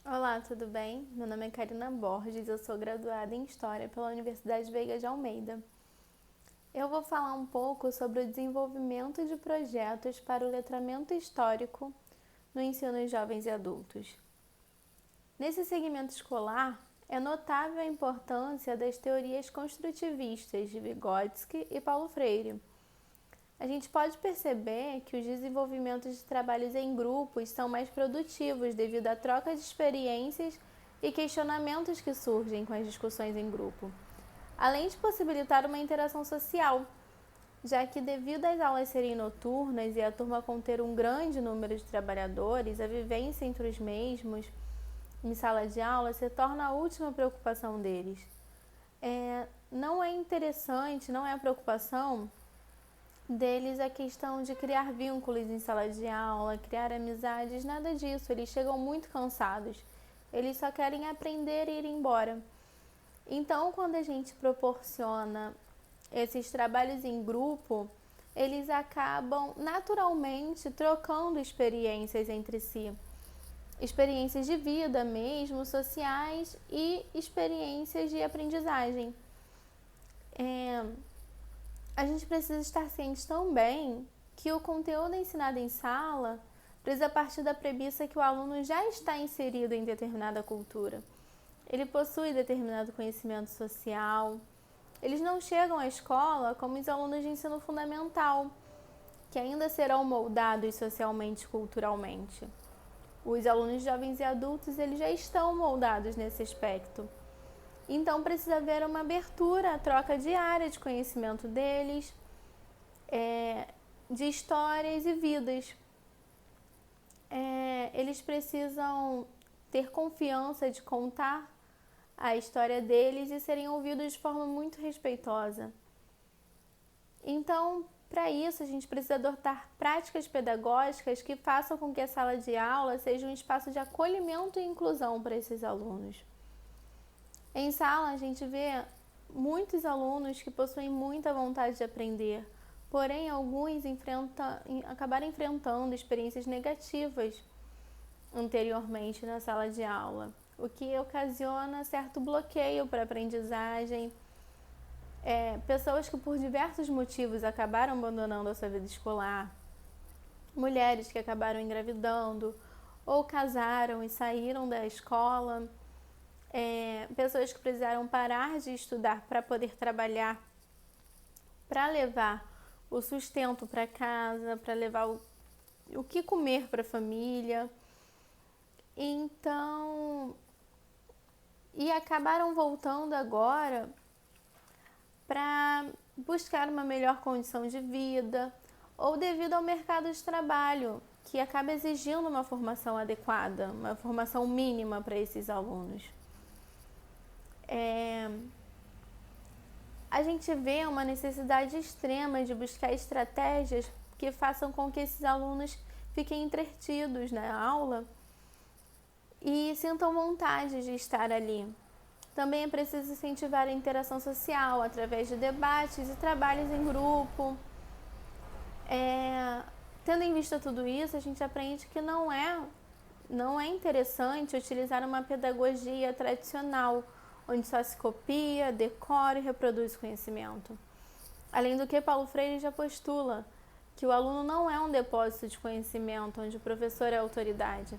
Olá, tudo bem? Meu nome é Karina Borges, eu sou graduada em História pela Universidade Veiga de Almeida. Eu vou falar um pouco sobre o desenvolvimento de projetos para o letramento histórico no ensino de jovens e adultos. Nesse segmento escolar, é notável a importância das teorias construtivistas de Vygotsky e Paulo Freire. A gente pode perceber que os desenvolvimentos de trabalhos em grupos são mais produtivos devido à troca de experiências e questionamentos que surgem com as discussões em grupo, além de possibilitar uma interação social, já que devido às aulas serem noturnas e a turma conter um grande número de trabalhadores, a vivência entre os mesmos em sala de aula se torna a última preocupação deles. Não é interessante, não é a preocupação deles a questão de criar vínculos em sala de aula, criar amizades, nada disso. Eles chegam muito cansados. Eles só querem aprender e ir embora. Então, quando a gente proporciona esses trabalhos em grupo, eles acabam naturalmente trocando experiências entre si. Experiências de vida mesmo, sociais e experiências de aprendizagem. A gente precisa estar ciente também que o conteúdo ensinado em sala precisa partir da premissa que o aluno já está inserido em determinada cultura. Ele possui determinado conhecimento social. Eles não chegam à escola como os alunos de ensino fundamental, que ainda serão moldados socialmente e culturalmente. Os alunos jovens e adultos, eles já estão moldados nesse aspecto. Então precisa haver uma abertura, a troca diária de conhecimento deles, de histórias e vidas. Eles precisam ter confiança de contar a história deles e serem ouvidos de forma muito respeitosa. Então, para isso, a gente precisa adotar práticas pedagógicas que façam com que a sala de aula seja um espaço de acolhimento e inclusão para esses alunos. Em sala, a gente vê muitos alunos que possuem muita vontade de aprender, porém, alguns acabaram enfrentando experiências negativas anteriormente na sala de aula, o que ocasiona certo bloqueio para a aprendizagem. Pessoas que por diversos motivos acabaram abandonando a sua vida escolar, mulheres que acabaram engravidando ou casaram e saíram da escola, pessoas que precisaram parar de estudar para poder trabalhar, para levar o sustento para casa, para levar o que comer para a família. Então, e acabaram voltando agora para buscar uma melhor condição de vida ou devido ao mercado de trabalho, que acaba exigindo uma formação adequada, uma formação mínima para esses alunos. A gente vê uma necessidade extrema de buscar estratégias que façam com que esses alunos fiquem entretidos na aula e sintam vontade de estar ali. Também é preciso incentivar a interação social através de debates e trabalhos em grupo. Tendo em vista tudo isso, a gente aprende que não é interessante utilizar uma pedagogia tradicional, onde só se copia, decora e reproduz conhecimento. Além do que, Paulo Freire já postula que o aluno não é um depósito de conhecimento, onde o professor é a autoridade.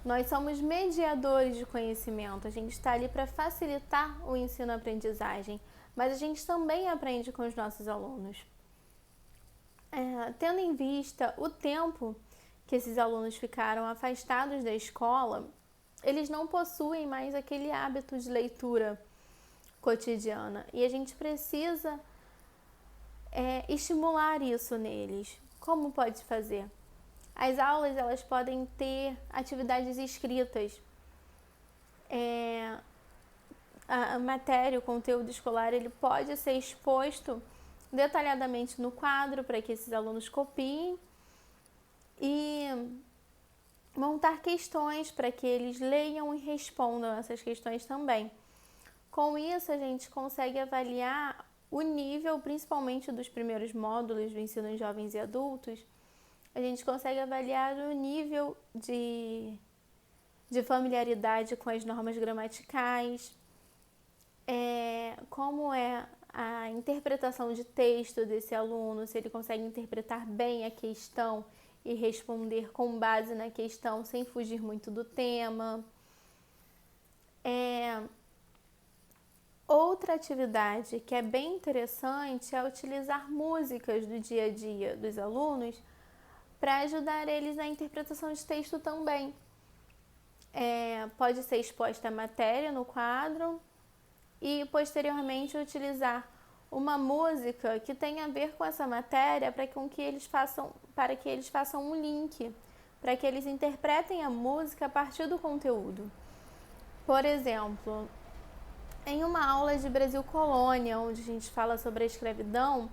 Nós somos mediadores de conhecimento, a gente está ali para facilitar o ensino-aprendizagem, mas a gente também aprende com os nossos alunos. Tendo em vista o tempo que esses alunos ficaram afastados da escola, eles não possuem mais aquele hábito de leitura cotidiana e a gente precisa estimular isso neles. Como pode fazer? As aulas elas podem ter atividades escritas. A matéria, o conteúdo escolar, ele pode ser exposto detalhadamente no quadro para que esses alunos copiem e montar questões para que eles leiam e respondam essas questões também. Com isso, a gente consegue avaliar o nível, principalmente dos primeiros módulos do ensino em jovens e adultos, a gente consegue avaliar o nível de de familiaridade com as normas gramaticais, como é a interpretação de texto desse aluno, se ele consegue interpretar bem a questão e responder com base na questão sem fugir muito do tema. Outra atividade que é bem interessante é utilizar músicas do dia a dia dos alunos para ajudar eles na interpretação de texto também. Pode ser exposta a matéria no quadro e posteriormente utilizar uma música que tenha a ver com essa matéria para que eles façam um link, para que eles interpretem a música a partir do conteúdo. Por exemplo, em uma aula de Brasil Colônia, onde a gente fala sobre a escravidão,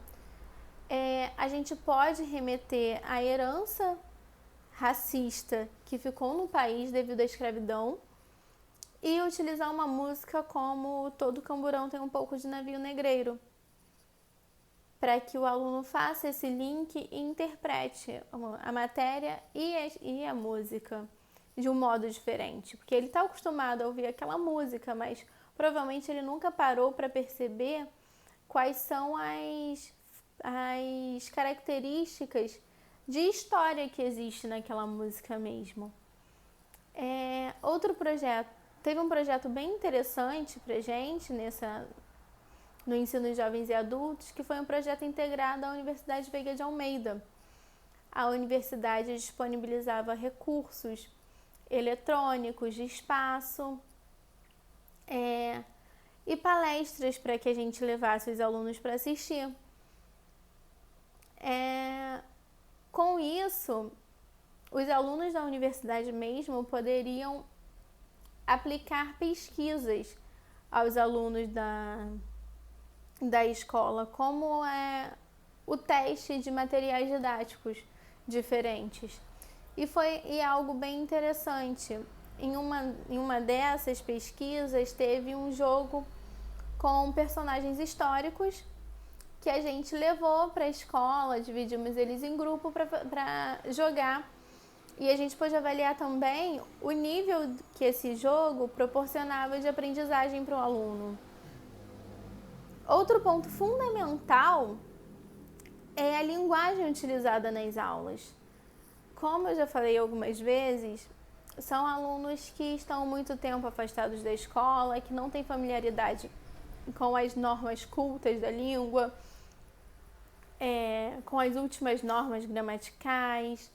a gente pode remeter à herança racista que ficou no país devido à escravidão e utilizar uma música como Todo Camburão Tem um Pouco de Navio Negreiro, para que o aluno faça esse link e interprete a matéria e a música de um modo diferente, porque ele está acostumado a ouvir aquela música, mas provavelmente ele nunca parou para perceber quais são as características de história que existe naquela música mesmo. Outro projeto, teve um projeto bem interessante pra gente no ensino de jovens e adultos, que foi um projeto integrado à Universidade Veiga de Almeida. A universidade disponibilizava recursos eletrônicos de espaço e palestras para que a gente levasse os alunos para assistir. Com isso, os alunos da universidade mesmo poderiam aplicar pesquisas aos alunos da escola, como o teste de materiais didáticos diferentes. E é algo bem interessante. Em uma dessas pesquisas, teve um jogo com personagens históricos que a gente levou para a escola, dividimos eles em grupo para jogar. E a gente pôde avaliar também o nível que esse jogo proporcionava de aprendizagem para o aluno. Outro ponto fundamental é a linguagem utilizada nas aulas. Como eu já falei algumas vezes, são alunos que estão muito tempo afastados da escola, que não têm familiaridade com as normas cultas da língua, com as últimas normas gramaticais.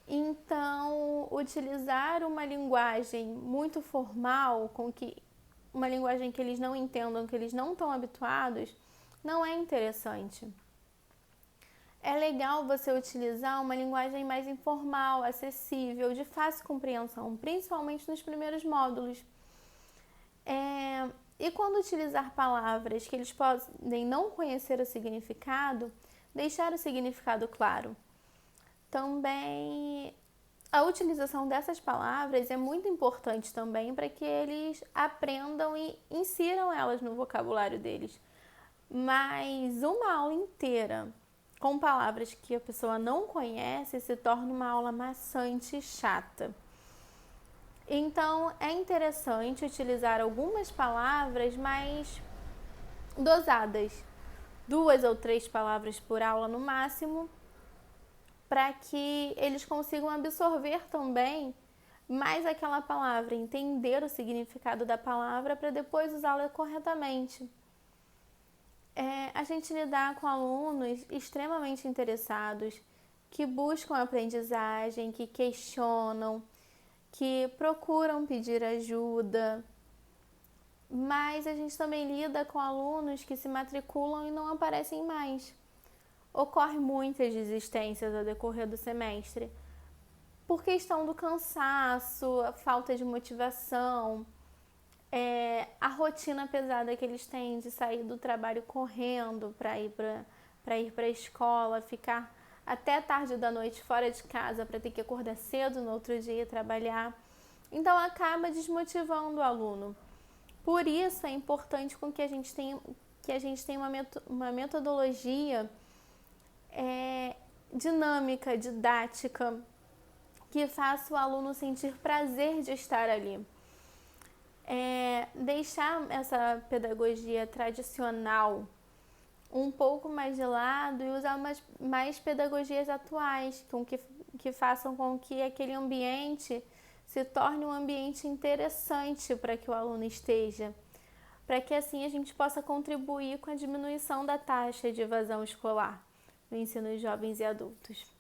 Então, utilizar uma linguagem muito formal, uma linguagem que eles não entendam, que eles não estão habituados, não é interessante. É legal você utilizar uma linguagem mais informal, acessível, de fácil compreensão, principalmente nos primeiros módulos. E quando utilizar palavras que eles podem não conhecer o significado, deixar o significado claro. Também a utilização dessas palavras é muito importante também para que eles aprendam e insiram elas no vocabulário deles. Mas uma aula inteira com palavras que a pessoa não conhece se torna uma aula maçante e chata. Então, é interessante utilizar algumas palavras mais dosadas, 2 ou 3 palavras por aula no máximo, para que eles consigam absorver também mais aquela palavra, entender o significado da palavra para depois usá-la corretamente. A gente lidar com alunos extremamente interessados, que buscam aprendizagem, que questionam, que procuram pedir ajuda, mas a gente também lida com alunos que se matriculam e não aparecem mais. Ocorre muitas desistências ao decorrer do semestre, por questão do cansaço, a falta de motivação, a rotina pesada que eles têm de sair do trabalho correndo para ir para a escola, ficar até tarde da noite fora de casa para ter que acordar cedo no outro dia e trabalhar. Então acaba desmotivando o aluno. Por isso é importante que a gente tenha uma metodologia dinâmica, didática, que faça o aluno sentir prazer de estar ali. Deixar essa pedagogia tradicional um pouco mais de lado e usar mais pedagogias atuais, que façam com que aquele ambiente se torne um ambiente interessante para que o aluno esteja, para que assim a gente possa contribuir com a diminuição da taxa de evasão escolar no ensino de jovens e adultos.